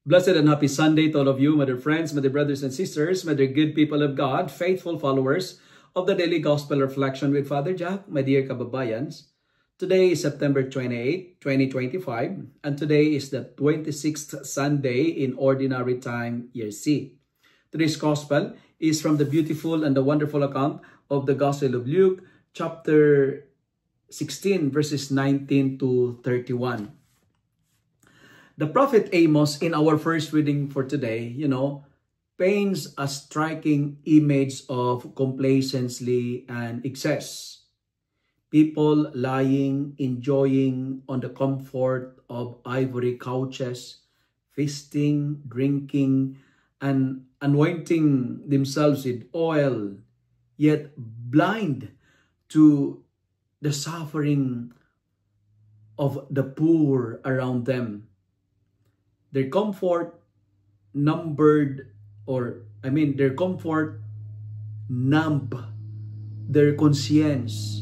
Blessed and happy Sunday to all of you, my dear friends, my dear brothers and sisters, my dear good people of God, faithful followers of the Daily Gospel Reflection with Father Jack, my dear kababayans. Today is September 28, 2025, and today is the 26th Sunday in Ordinary Time, Year C. Today's Gospel is from the beautiful and the wonderful account of the Gospel of Luke, chapter 16, verses 19 to 31. The prophet Amos, in our first reading for today, paints a striking image of complacency and excess. People lying, enjoying on the comfort of ivory couches, feasting, drinking, and anointing themselves with oil, yet blind to the suffering of the poor around them. Their comfort numbed their conscience.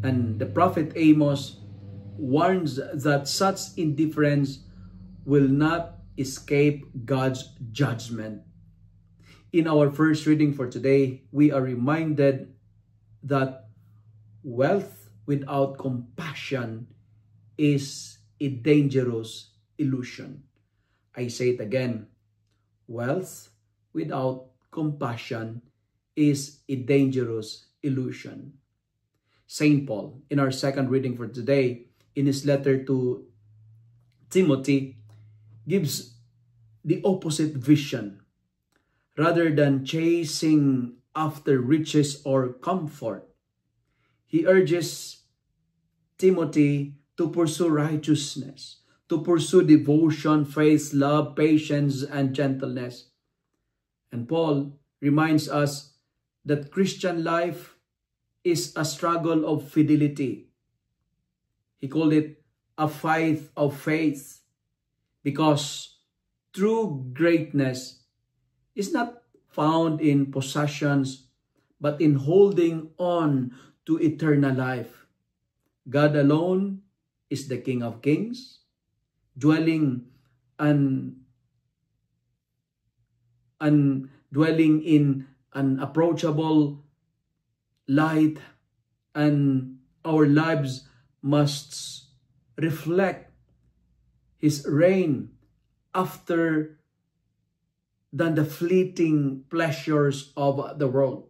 And the prophet Amos warns that such indifference will not escape God's judgment. In our first reading for today, we are reminded that wealth without compassion is a dangerous illusion. I say it again. Wealth without compassion is a dangerous illusion. St. Paul, in our second reading for today, in his letter to Timothy, gives the opposite vision. Rather than chasing after riches or comfort, he urges Timothy to pursue righteousness, to pursue devotion, faith, love, patience, and gentleness. And Paul reminds us that Christian life is a struggle of fidelity. He called it a fight of faith, because true greatness is not found in possessions, but in holding on to eternal life. God alone is the King of Kings, dwelling in an approachable light, and our lives must reflect His reign after than the fleeting pleasures of the world.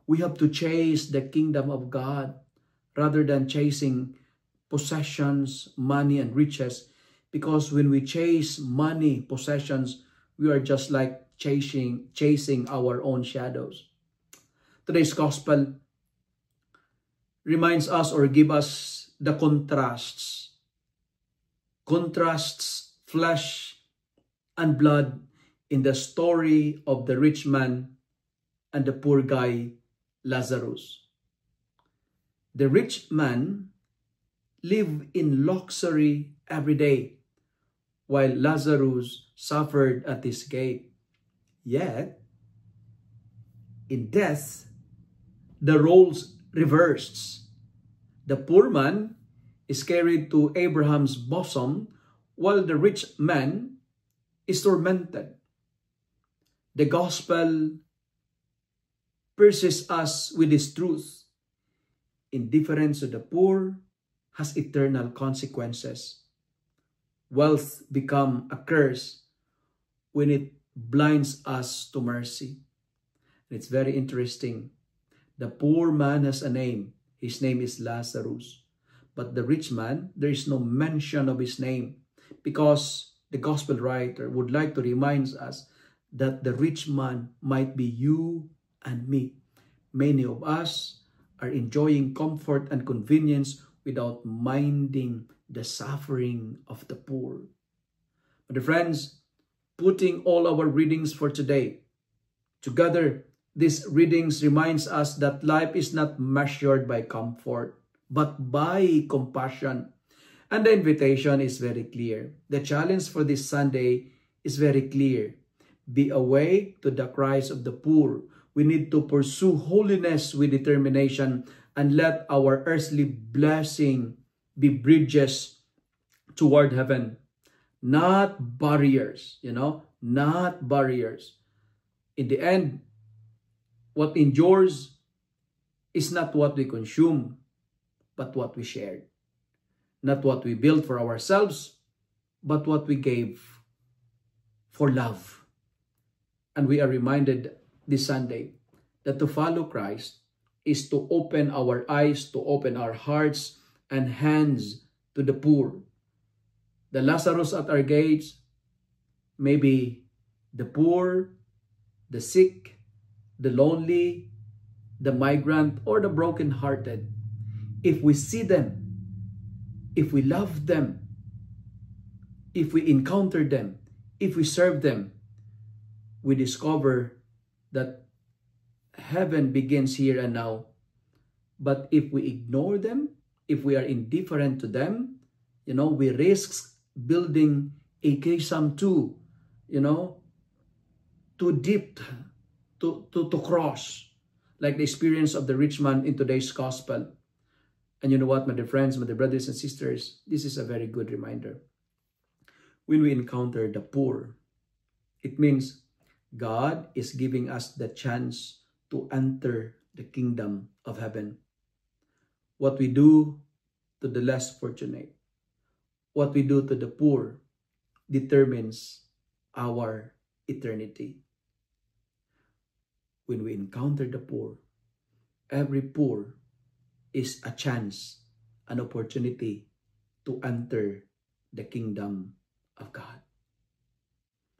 We have to chase the kingdom of God rather than chasing possessions, money, and riches. Because when we chase money, possessions, we are just like chasing our own shadows. Today's gospel reminds us or give us the contrasts. Contrasts flesh and blood in the story of the rich man and the poor guy, Lazarus. The rich man lived in luxury every day, while Lazarus suffered at his gate. Yet, in death, the roles reversed. The poor man is carried to Abraham's bosom, while the rich man is tormented. The gospel pierces us with this truth. Indifference to the poor has eternal consequences. Wealth becomes a curse when it blinds us to mercy. And it's very interesting. The poor man has a name. His name is Lazarus. But the rich man, there is no mention of his name, because the gospel writer would like to remind us that the rich man might be you and me. Many of us are enjoying comfort and convenience without minding the suffering of the poor. But friends, putting all our readings for today together, these readings reminds us that life is not measured by comfort, but by compassion. And the invitation is very clear. The challenge for this Sunday is very clear. Be awake to the cries of the poor. We need to pursue holiness with determination, and let our earthly blessing be bridges toward heaven. not barriers, not barriers. In the end, what endures is not what we consume, but what we shared. Not what we built for ourselves, but what we gave for love. And we are reminded this Sunday that to follow Christ is to open our eyes, to open our hearts and hands to the poor. The Lazarus at our gates, maybe the poor, the sick, the lonely, the migrant, or the brokenhearted. If we see them, if we love them, if we encounter them, if we serve them, we discover that heaven begins here and now. But if we ignore them, if we are indifferent to them, we risk building a Kesam 2, too deep to cross, like the experience of the rich man in today's gospel. And you know what, my dear friends, my dear brothers and sisters, this is a very good reminder. When we encounter the poor, it means God is giving us the chance to enter the kingdom of heaven. What we do to the less fortunate, what we do to the poor, determines our eternity. When we encounter the poor, every poor is a chance, an opportunity to enter the kingdom of God.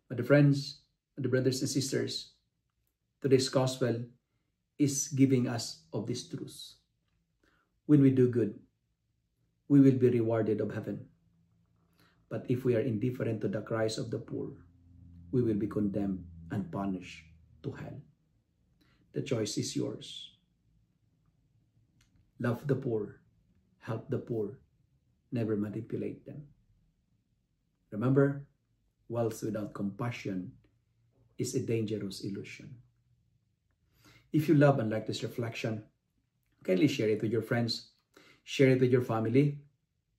My dear friends, my dear brothers and sisters, today's gospel is giving us of this truth. When we do good, we will be rewarded of heaven. But if we are indifferent to the cries of the poor, we will be condemned and punished to hell. The choice is yours. Love the poor, help the poor, never manipulate them. Remember, wealth without compassion is a dangerous illusion. If you love and like this reflection, kindly share it with your friends, share it with your family,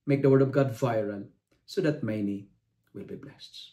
make the word of God viral so that many will be blessed.